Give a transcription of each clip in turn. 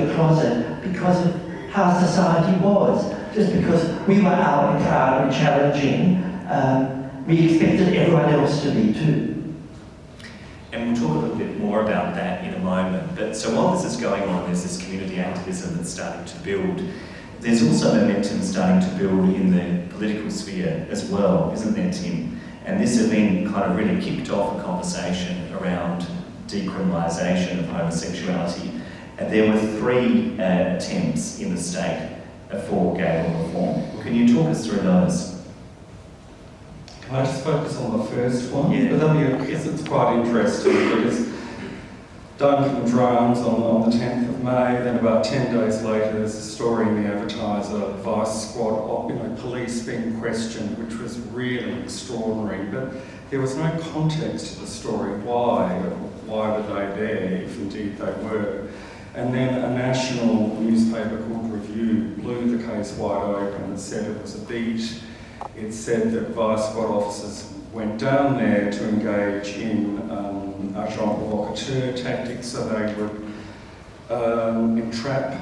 a closet because of how society was. Just because we were out and proud and challenging, we expected everyone else to be too. And we'll talk a little bit more about that in a moment. But so while this is going on, there's this community activism that's starting to build. There's also momentum starting to build in the political sphere as well, isn't there, Tim? And this event kind of really kicked off a conversation around decriminalisation of homosexuality. And there were 3 attempts in the state for gay law reform. Can you talk us through those? Can I just focus on the first one? Yeah. But because it's quite interesting, because Duncan drowns on the 10th of May, then about 10 days later there's a story in the Advertiser, Vice Squad, police being questioned, which was really extraordinary, but there was no context to the story. Why were they there, if indeed they were? And then a national newspaper called Review blew the case wide open and said it was a beat. It said that Vice Squad officers went down there to engage in agent provocateur tactics, so they would entrap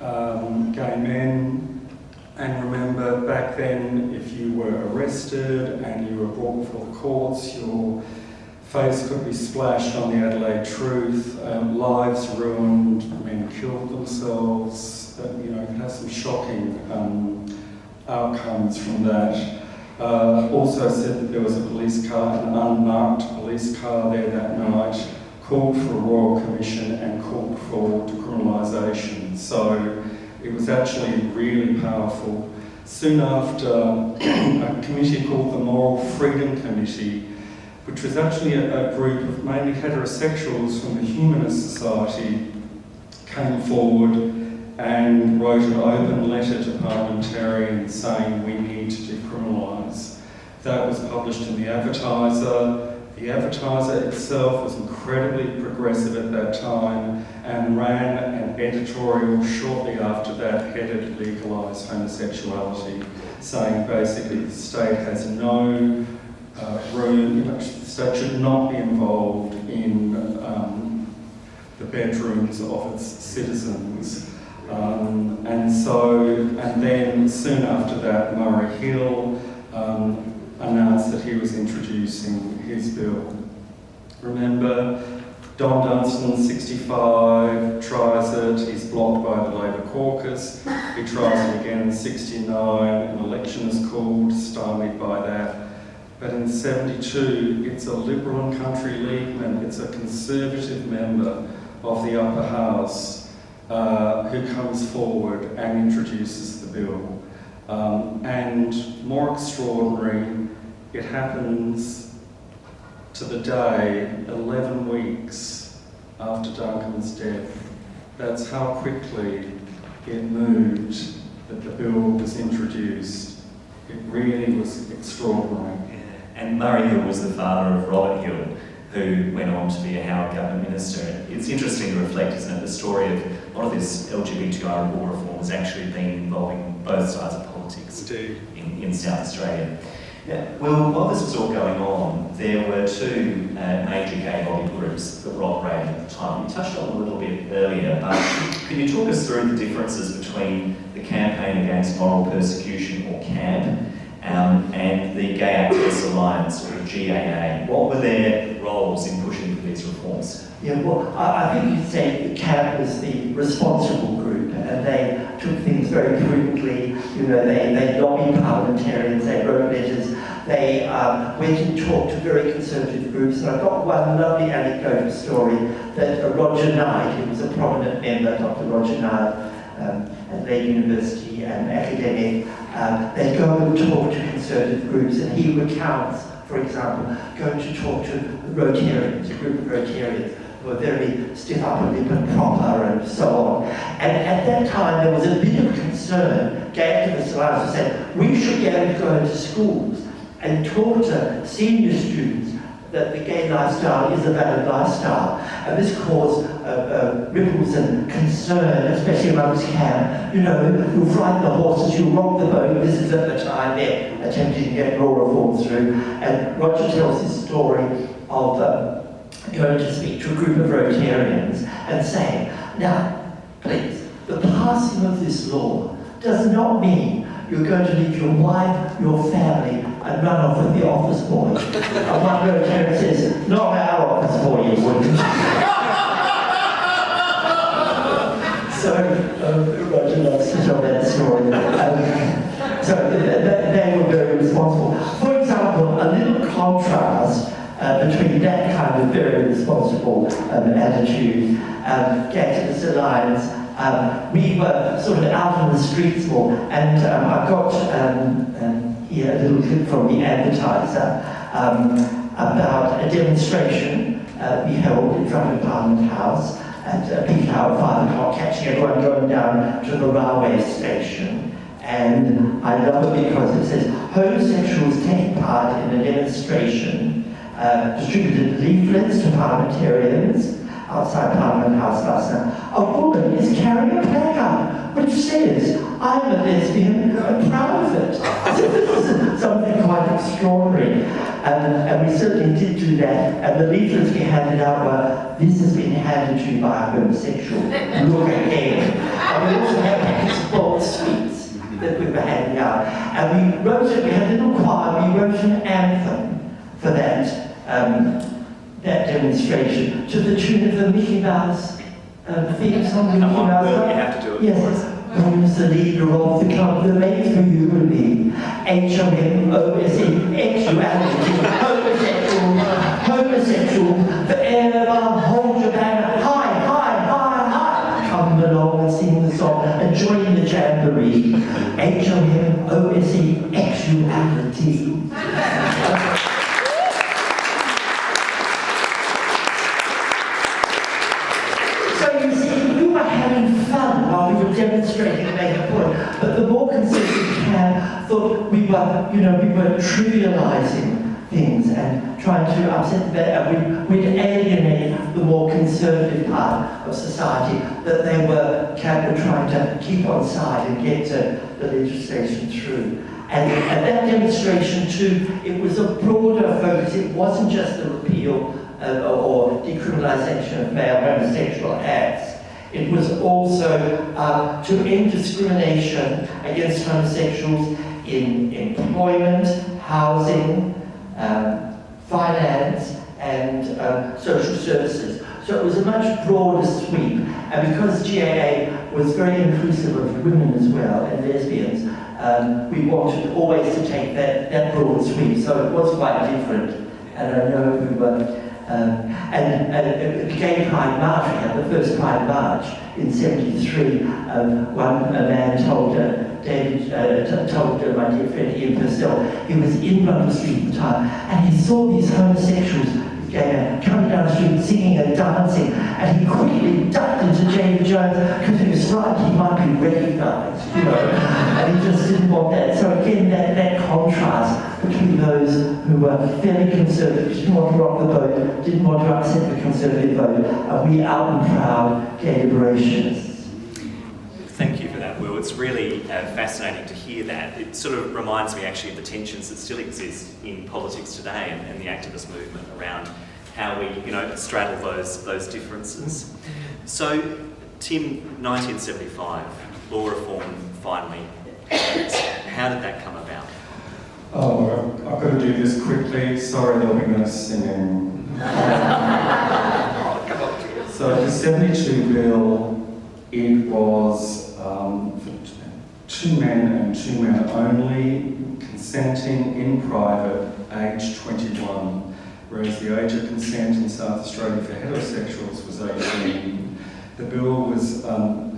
gay men. And remember, back then, if you were arrested and you were brought before the courts, your face could be splashed on the Adelaide Truth, lives ruined, men killed themselves. You could have some shocking outcomes from that. Also said that there was a police car, an unmarked police car there that night, called for a royal commission and called for decriminalisation. So it was actually really powerful. Soon after, a committee called the Moral Freedom Committee, which was actually a group of mainly heterosexuals from the Humanist Society, came forward and wrote an open letter to parliamentarians saying we need to decriminalise. That was published in the Advertiser. The Advertiser itself was incredibly progressive at that time and ran an editorial shortly after that headed Legalise Homosexuality, saying basically the state has no room, the state should not be involved in the bedrooms of its citizens. And then soon after that, Murray Hill announced that he was introducing his bill. Remember, Don Dunstan, 65, tries it, he's blocked by the Labor caucus, he tries it again in 69, an election is called, stymied by that. But in 72, it's a Liberal and Country Leagueman, it's a Conservative member of the upper house who comes forward and introduces the bill. And more extraordinary, it happens to the day 11 weeks after Duncan's death. That's how quickly it moved that the bill was introduced. It really was extraordinary. And Murray Hill was the father of Robert Hill, who went on to be a Howard government minister. It's interesting to reflect, isn't it, the story of a lot of this LGBTI law reform has actually been involving both sides of politics in South Australia. Yeah, well, while this was all going on, there were 2 major gay lobby groups that were operating at the time. You touched on them a little bit earlier, but can you talk us through the differences between the Campaign Against Moral Persecution, or CAM, and the Gay Activists Alliance, or GAA? What were their roles in pushing for these reforms? Yeah, well, I think you'd say the CAB was the responsible group, and they took things very prudently. They lobbied parliamentarians, they wrote letters, they went and talked to very conservative groups. And I've got one lovely anecdotal story that Roger Knight, who was a prominent member, Dr. Roger Knight, at Leeds University, an academic, they go and talk to conservative groups, and he recounts, for example, going to talk to Rotarians, a group of Rotarians, who were very stiff upper lip and proper and so on. And at that time there was a bit of concern. Gay Activists Alliance said we should be able to go into schools and talk to senior students that the gay lifestyle is a valid lifestyle. And this caused ripples and concern, especially amongst CAM. You'll frighten the horses, you'll rock the boat. This is at the time they're attempting to get law reform through. And Roger tells his story of going to speak to a group of Rotarians and saying, now, please, passing of this law does not mean you're going to leave your wife, your family, and run off with the office boy. And one Rotarian says, not our office boy, you wouldn't. So, Roger loves to tell that story. So they were very responsible. For example, a little contrast between that kind of very responsible attitude, Activist Alliance, we were sort of out on the streets more, and I got here a little clip from the Advertiser about a demonstration we held in front of Parliament House at peak hour, 5 o'clock, catching everyone going down to the railway station. And I love it because it says, homosexuals taking part in a demonstration distributed leaflets to parliamentarians outside Parliament House last night. A woman is carrying a placard which says, I'm a lesbian, I'm proud of it. So this is something quite extraordinary. And we certainly did do that. And the leaflets we handed out were, this has been handed to you by a homosexual. Look again. And we also had packets of bold sweets that we were handing out. And we wrote it, we had a little choir, we wrote an anthem for that. That demonstration to the tune of the Mickey Mouse theme song. Come on, Will, you have to do it. Yes. Who's the leader of the club that makes for you and me? HOMOSE, sexuality, homosexual, forever hold your banner high, high, high, high. Come along and sing the song and join the jamboree. HOMOSE, sexuality. Demonstrating and making a point, but the more conservative camp thought we were trivializing things and trying to upset the better. We'd alienate the more conservative part of society that they were trying to keep on side and get the legislation through. And that demonstration too, it was a broader focus. It wasn't just the repeal or decriminalisation of male homosexual acts. It was also to end discrimination against homosexuals in employment, housing, finance, and social services. So it was a much broader sweep. And because GAA was very inclusive of women as well, and lesbians, we wanted always to take that broad sweep. So it was quite different. And I know we were... and the Gay Pride March, we had the first Pride March in '73. A man told my dear friend Ian Purcell, he was in London Street at the time, and he saw these homosexuals, gay men, coming down the street singing and dancing, and he quickly ducked into David Jones because he was frightened he might be recognised, and he just didn't want that. So again, that contrast between those who were fairly conservative, didn't want to rock the boat, didn't want to upset the conservative vote, and we out and proud gay liberationists. Thank you for that, Will. It's really fascinating to hear that. It sort of reminds me actually of the tensions that still exist in politics today and the activist movement around how we, straddle those differences. So, Tim, 1975, law reform finally. How did that come about? Oh, I've got to do this quickly. Sorry, there'll be no singing. So the 72 bill, it was for 2 men and 2 men only, consenting in private, age 21, whereas the age of consent in South Australia for heterosexuals was 18. The bill was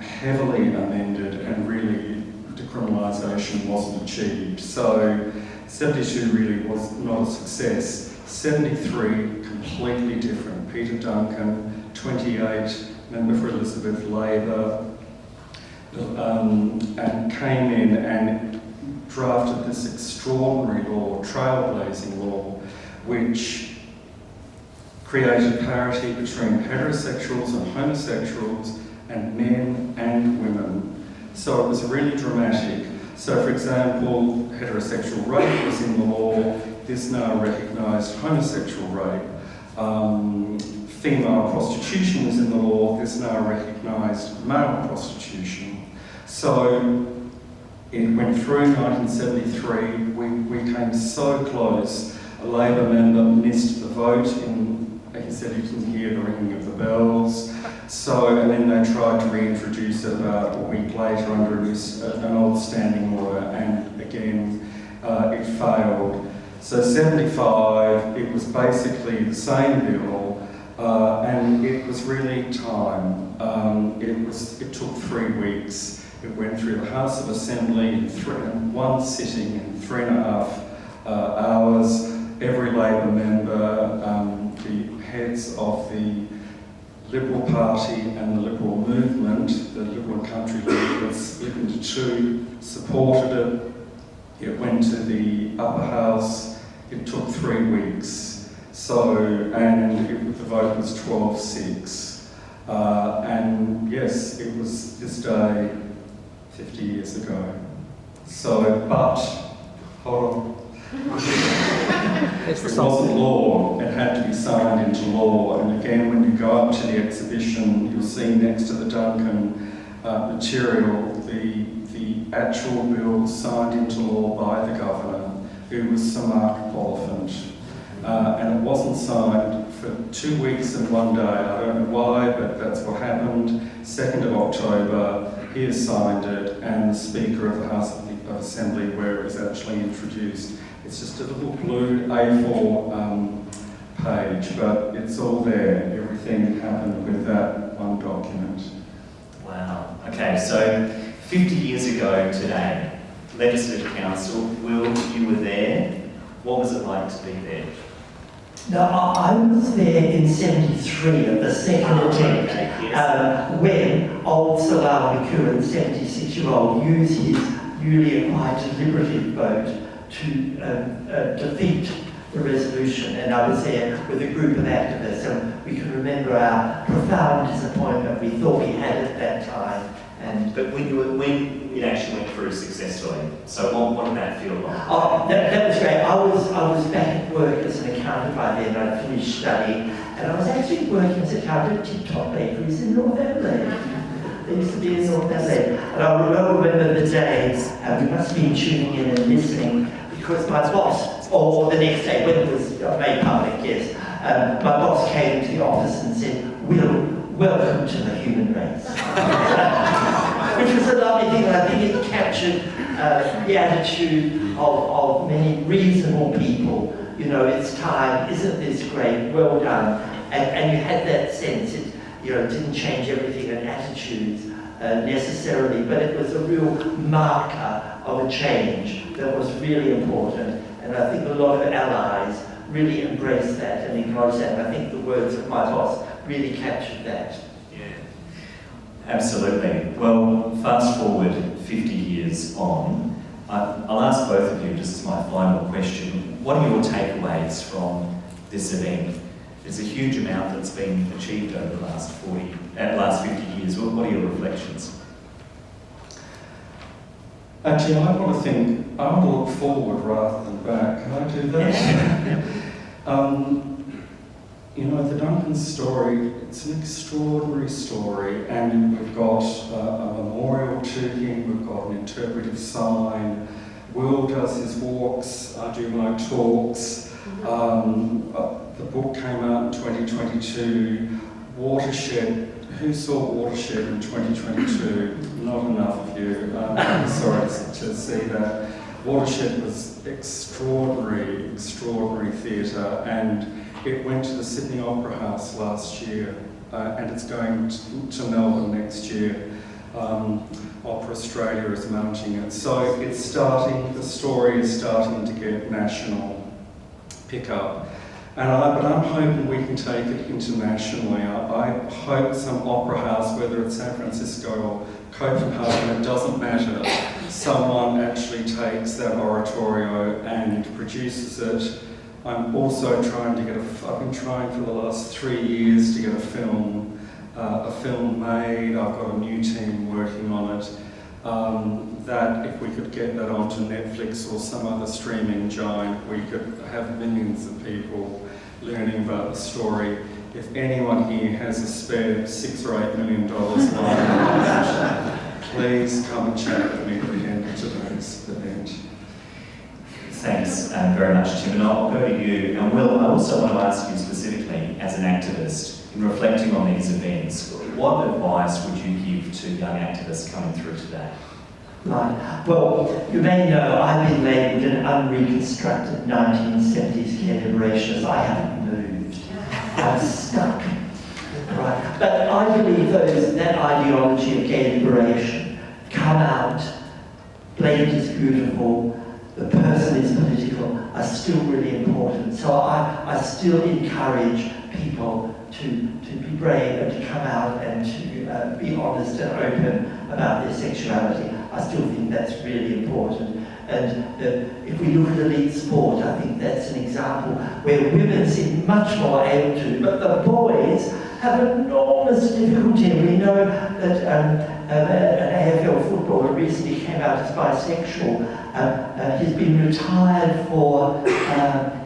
heavily amended and really decriminalisation wasn't achieved. So 72 really was not a success. 73, completely different. Peter Duncan, 28, member for Elizabeth Labor, and came in and drafted this extraordinary law, trailblazing law, which created parity between heterosexuals and homosexuals and men and women. So it was really dramatic. So for example, heterosexual rape was in the law, this now recognised homosexual rape. Female prostitution was in the law, this now recognised male prostitution. So it went through 1973. We came so close. A Labor member missed the vote. He said he didn't hear the ringing of the bells. So, and then they tried to reintroduce it about a week later under an old standing order, and again it failed. So 75, it was basically the same bill, and it was really time. It took 3 weeks. It went through the House of Assembly in one sitting in 3.5 hours. Every Labor member, the heads of the Liberal Party and the Liberal movement, the Liberal and Country League, was split into two, supported it. It went to the upper house. It took 3 weeks. So, and the vote was 12-6. And yes, it was this day 50 years ago. So, but, hold on. It wasn't law, it had to be signed into law. And again, when you go up to the exhibition, you'll see next to the Duncan material the actual bill signed into law by the Governor, who was Sir Mark Oliphant. And it wasn't signed for 2 weeks and 1 day. I don't know why, but that's what happened. 2nd of October, he has signed it, and the Speaker of the House of Assembly, where it was actually introduced. It's just a little blue A4 page, but it's all there. Everything happened with that one document. Wow. Okay, so 50 years ago today, Legislative Council, Will, you were there. What was it like to be there? No, I was there in 73 at the second attempt, when old Salah McEwen, 76-year-old, used his newly acquired deliberative vote to defeat the resolution. And I was there with a group of activists, and we can remember our profound disappointment we thought we had at that time. But when it actually went through successfully, so what did that feel like? Oh, that was great. I was back at work as an accountant by then. I'd finished studying, and I was actually working as an accountant at Tip Top Bakeries in North Adelaide. They used to be in North Adelaide. And I remember the days, we must have been tuning in and listening, because my boss, or the next day, when it was made public, yes, my boss came to the office and said, "Will, welcome to the human race." Which was a lovely thing, and I think it captured the attitude of many reasonable people. You know, it's time, isn't this great, well done. And you had that sense, it didn't change everything in attitudes necessarily, but it was a real marker of a change that was really important. And I think a lot of allies really embraced that and acknowledged that, and I think the words of my boss really captured that. Absolutely. Well, fast forward 50 years on, I'll ask both of you, just as my final question, what are your takeaways from this event? There's a huge amount that's been achieved over the last 50 years. What are your reflections? Actually, I want to look forward rather than back. Can I do that? Yeah. The Duncan story, it's an extraordinary story, and we've got a memorial to him, we've got an interpretive sign, Will does his walks, I do my talks, the book came out in 2022, Watershed, who saw Watershed in 2022? Not enough of you, I'm sorry to see that. Watershed was extraordinary theatre, and it went to the Sydney Opera House last year, and it's going to Melbourne next year. Opera Australia is mounting it. So it's starting, the story is starting to get national pickup. But I'm hoping we can take it internationally. I hope some opera house, whether it's San Francisco or Copenhagen, it doesn't matter, someone actually takes that oratorio and produces it. I'm also trying to get I've been trying for the last 3 years to get a film made. I've got a new team working on it. That if we could get that onto Netflix or some other streaming giant, we could have millions of people learning about the story. If anyone here has a spare $6 or $8 million lying around, please come and chat with me at the end of today's event. Thanks very much, Tim, and I'll go to you. And Will, I also want to ask you specifically, as an activist, in reflecting on these events, what advice would you give to young activists coming through today? Right. Well, you may know I've been labelled an unreconstructed 1970s gay liberationist. I haven't moved. I'm stuck. Right. But I believe that ideology of gay liberation, come out, blatant is beautiful, the person is political, are still really important. So I still encourage people to be brave and to come out and to be honest and open about their sexuality. I still think that's really important. And if we look at elite sport, I think that's an example where women seem much more able to, but the boys have enormous difficulty. We know that an AFL footballer recently came out as bisexual. He's been retired for,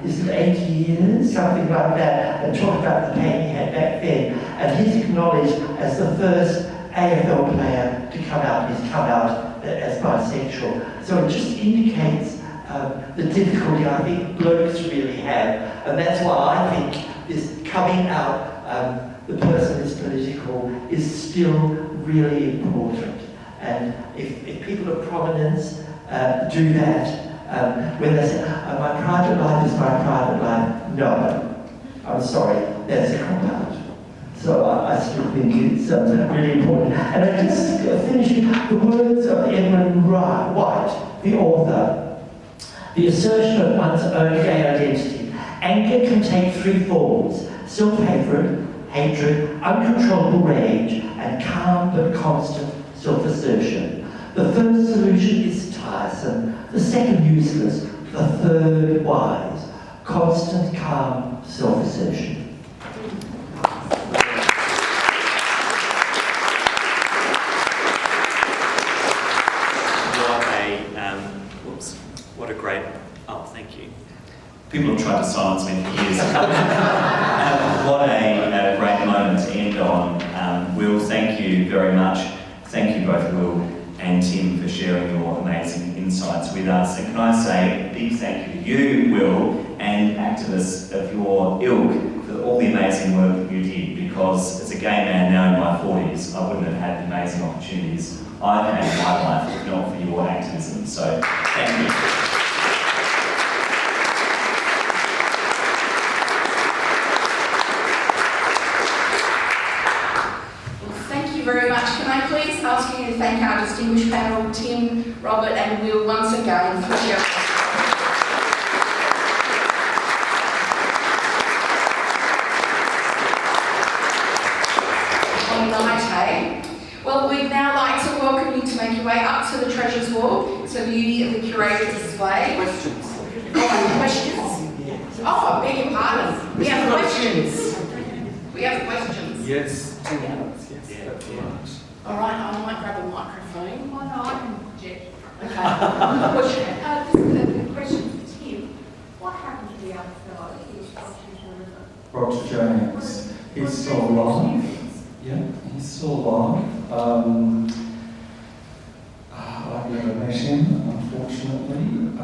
is it 80 years? Something like that, and talk about the pain he had back then. And he's acknowledged as the first AFL player to come out. He's come out as bisexual. So it just indicates the difficulty I think blokes really have. And that's why I think this coming out, the person is political, is still really important. And if people of prominence do that, when they say, my private life is my private life, no, I'm sorry, that's a cop-out. So I still think it's really important. And I just finish with the words of Edmund White, the author. The assertion of one's own gay identity. Anger can take three forms: self-hatred, uncontrollable rage, and calm but constant self-assertion. The first solution is tiresome, the second useless, the third wise. Constant, calm self-assertion. What a great... Oh, thank you. People have tried to silence me for years. What a great moment to end on. Will, thank you very much. Thank you both, Will and Tim, for sharing your amazing insights with us. And can I say a big thank you to you, Will, and activists of your ilk for all the amazing work that you did, because as a gay man now in my 40s, I wouldn't have had the amazing opportunities I've had in my life if not for your activism. So thank you. Very much. Can I please ask you to thank our distinguished panel, Tim, Robert and Will, once again for sharing. On night, hey? Well, we'd now like to welcome you to make your way up to the Treasures Hall. It's the beauty of the curated display. Questions? Oh, questions? Oh, I beg your pardon. We have questions. We have questions. Yes. All right, I might grab a microphone. Oh no, I can project. Okay. This question for Tim. What happened to the other fellow? He was Roger James. He's still alive. Yeah, he's still alive. I've never met him, unfortunately. I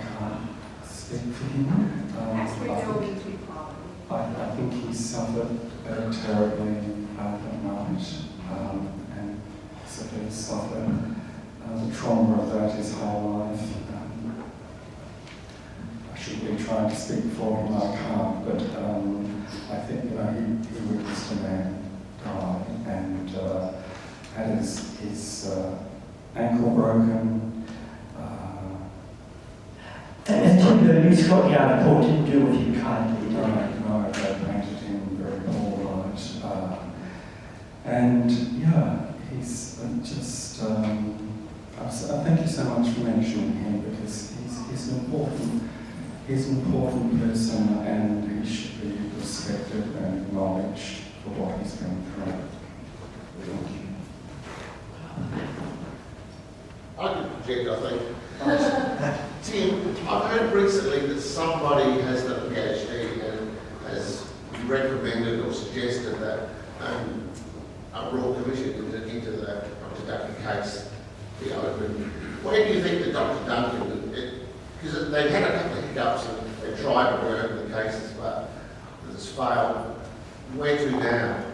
can't speak for him. Perhaps we're delving too far. I think he suffered terribly that night, and certainly suffered the trauma of that his whole life. I should be trying to speak for him, I can't, but I think he witnessed a man die and had his ankle broken. And Tim, you got the report didn't do what you kindly did. No, they painted him very poor light. And yeah, he's just, thank you so much for mentioning him, because he's an important person, and he should be respected and acknowledged for what he's been through. Thank you. I can project, I think. Tim, I've heard recently that somebody has done a PhD and has recommended or suggested that a Royal Commission into the introduction case be open. Where do you think that Dr. Duncan, because they've had a couple of hiccups and they've tried to reopen the cases, but it's failed. Where to now?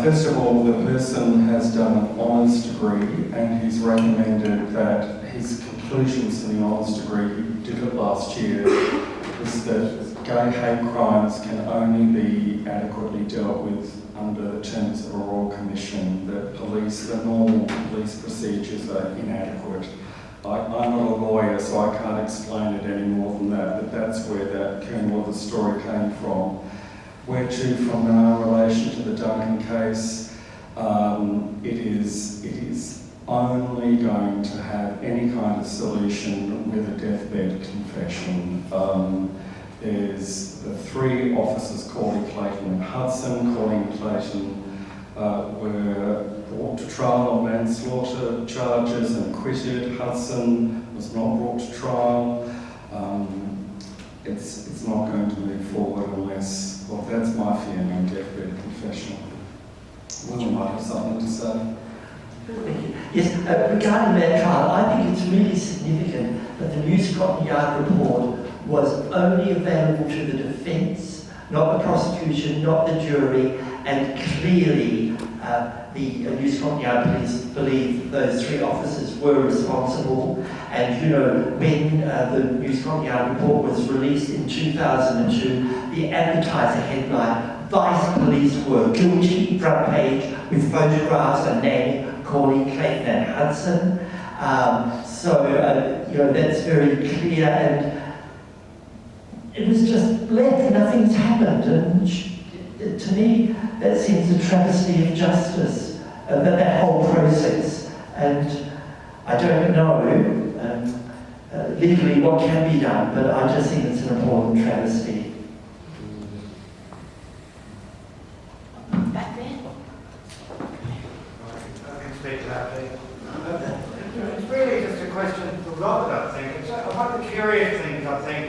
First of all, the person has done an honours degree and he's recommended that his conclusions in the honours degree, he did it last year, is that gay hate crimes can only be adequately dealt with under the terms of a Royal Commission, that the normal police procedures are inadequate. I'm not a lawyer, so I can't explain it any more than that, but that's where that kernel of the story came from. Where to from now in relation to the Duncan case, it is only going to have any kind of solution with a deathbed confession. There's the 3 officers, Corley, Clayton and Hudson. Corley and Clayton were brought to trial on manslaughter charges and acquitted. Hudson was not brought to trial. It's not going to move forward unless, well, that's my feeling, deathbed confession. Will you might have something to say? Yes, regarding that trial, I think it's really significant that the New Scotland Yard report was only available to the defence, not the prosecution, not the jury, and clearly the New Scotland Yard police believe those 3 officers were responsible. And you know, when the New Scotland Yard report was released in 2002, the advertiser headline, Vice Police were guilty, front page, with photographs and name, Corley, Clayton and Hudson. You know, that's very clear, and it was just left, nothing's happened, and to me, that seems a travesty of justice, that whole process, and I don't know legally what can be done, but I just think it's an important travesty. Back there. I can speak to that, please. It's really just a question for Robert, I think. It's one of the curious things, I think,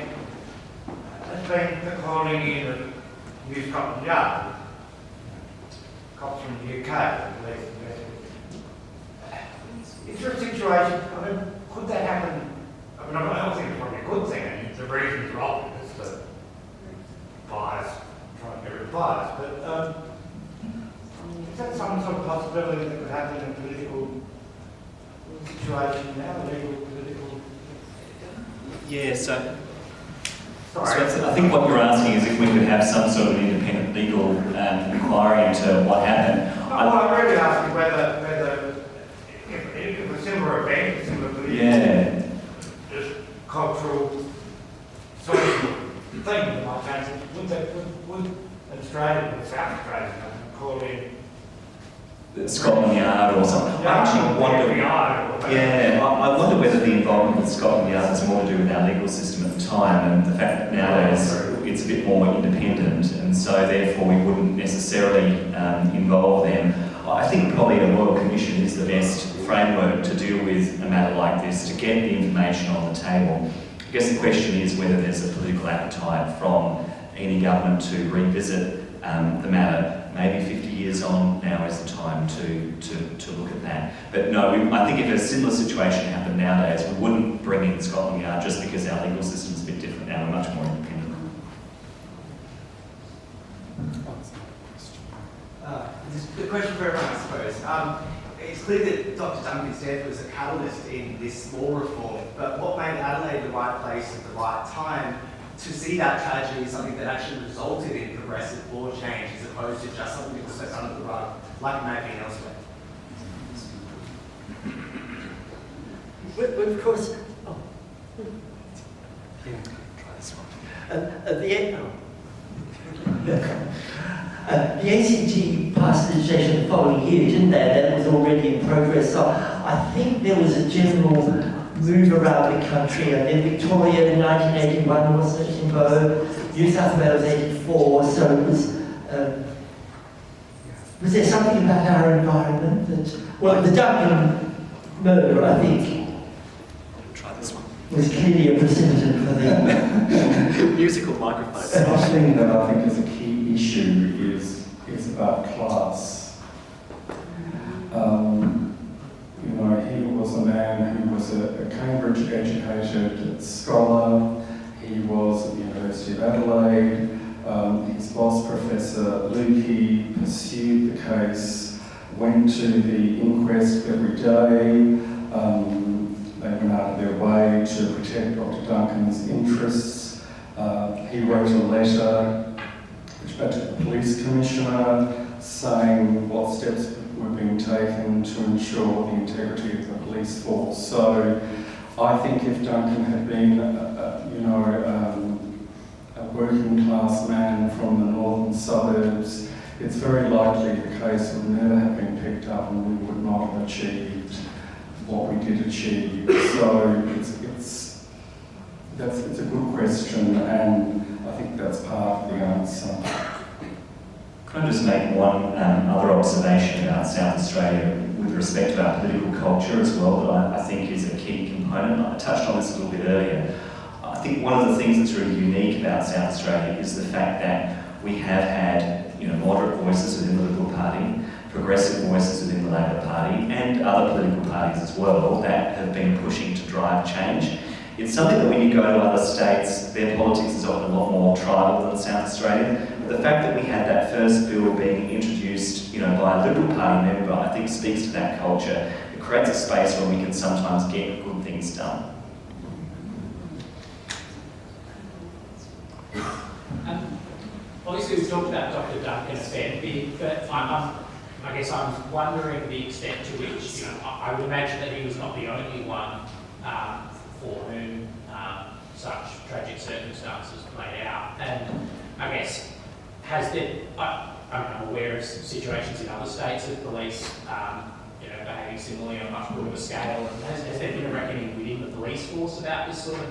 has been the calling in of New Scotland Yard, cops from the UK, the police investigation. Is there a situation, I mean, could that happen? I mean, I don't think it's probably a good thing, and the reasons are obvious, the bias, trying to get rid of bias, but is that some sort of possibility that could happen in a political situation now, a legal, political? Yeah, so Sorry. I think what you're asking is if we could have some sort of independent legal inquiry into what happened. I'm really asking whether if a similar event, a similar political, just cultural, social thing that might change, would Australia, South Australia, call in Scotland Yard or something. I actually wonder. I wonder whether the involvement with Scotland Yard has more to do with our legal system at the time and the fact that nowadays it's a bit more independent, and so therefore we wouldn't necessarily involve them. I think probably a Royal Commission is the best framework to deal with a matter like this, to get the information on the table. I guess the question is whether there's a political appetite from any government to revisit the matter. Maybe 50 years on now is the time to look at that. But no, I think if a similar situation happened nowadays, we wouldn't bring in Scotland Yard just because our legal system's a bit different now. We're much more independent. The question for everyone, I suppose. It's clear that Dr. Duncan's death was a catalyst in this law reform, but what made Adelaide the right place at the right time to see that tragedy as something that actually resulted in progressive law change as opposed to just something that was swept under the rug, like it may have been elsewhere? Well, of course, the ACT passed legislation the following year, didn't they? That was already in progress. So I think there was a general move around the country, and then Victoria in 1981 was in vogue, New South Wales 84, so it was there something about our environment that, well, the Duncan murder, I think, was clearly a precedent for the musical microphone. Something that I think is a key issue is about class. a Cambridge-educated scholar. He was at the University of Adelaide. His boss, Professor Lukey, pursued the case, went to the inquest every day. They went out of their way to protect Dr. Duncan's interests. He wrote a letter which went to the police commissioner saying what steps were being taken to ensure the integrity of the police force. So I think if Duncan had been, a working class man from the northern suburbs, it's very likely the case would never have been picked up and we would not have achieved what we did achieve. So it's a good question, and I think that's part of the answer. Can I just make one other observation about South Australia with respect to our political culture as well that I think is a key component? I touched on this a little bit earlier. I think one of the things that's really unique about South Australia is the fact that we have had moderate voices within the Liberal Party, progressive voices within the Labor Party, and other political parties as well that have been pushing to drive change. It's something that when you go to other states, their politics is often a lot more tribal than South Australia. But the fact that we had that first bill being introduced, by a Liberal Party member, I think speaks to that culture. It creates a space where we can sometimes get good things done. Obviously, we've talked about Dr. Duncan a fair bit, but I guess I'm wondering the extent to which, I would imagine that he was not the only one for whom such tragic circumstances played out. And I guess, I'm aware of situations in other states of police, behaving similarly on a much broader scale. Has there been a reckoning within the police force about this sort of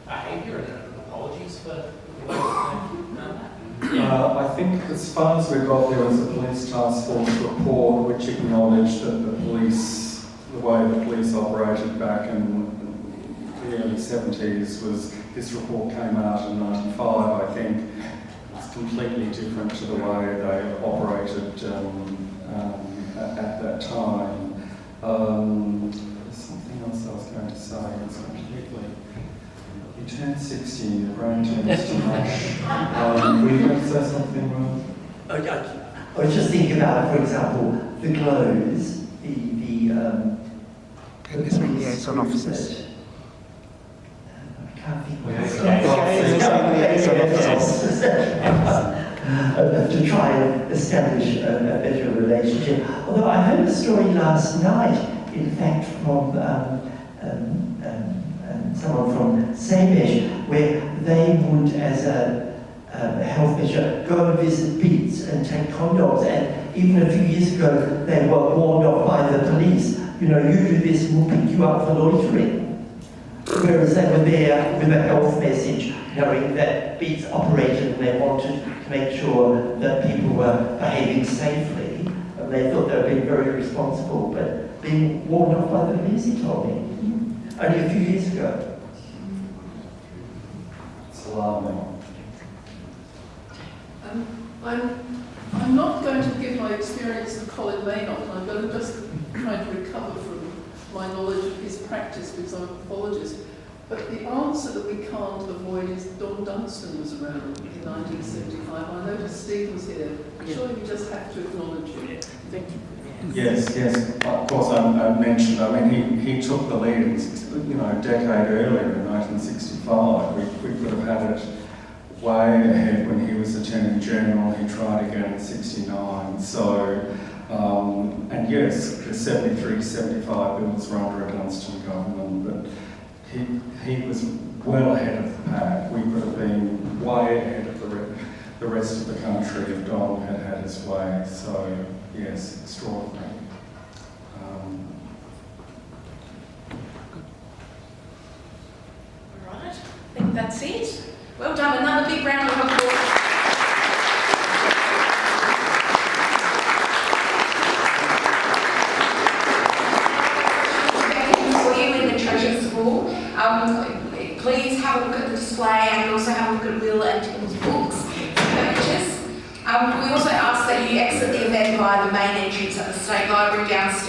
behaviour, and apologies for the way that they've done that? I think as far as we got, there was a police task force report which acknowledged that the way the police operated back in the early 70s was, this report came out in 95, I think. It's completely different to the way they operated at that time. There's something else I was going to say. It's completely... You turn 60, your brain turns to mush. Were you going to say something, Will? I was just thinking about, for example, the glows, This liaison officers. I can't think of to try and establish a better relationship. Although I heard a story last night, in fact, from someone from Samish, where they would, as a health measure, go and visit beats and take condoms. And even a few years ago, they were warned off by the police. You do this, we'll pick you up for loitering. Whereas they were there with a health message, knowing that beats operated and they wanted to make sure that people were behaving safely. And they thought they were being very responsible, but being warned off by the police, he told me. Only a few years ago. It's alarming. I'm not going to give my experience of Colin Maynard. I'm going to just try to recover from my knowledge of his practice because I'm a pathologist. But the answer that we can't avoid is Don Dunstan was around in 1975. I noticed Stephen's here. I'm sure you just have to acknowledge it. Thank you. Yes. Of course, I mentioned. He took the lead. A decade earlier in 1965. We could have had it way ahead when he was Attorney General. He tried again in '69. So, and yes, the 73, 75 bills were under a Dunstan government, but he was well ahead of the pack. We could have been way ahead of the rest of the country if Don had had his way. So, yes, extraordinary. All right, I think that's it. Well done, another big round of applause. For you in the Treasurer's Hall. Please have a look at the display and also have a look at Will and Tim's books to purchase. We also ask that you exit the event via the main entrance at the State Library downstairs.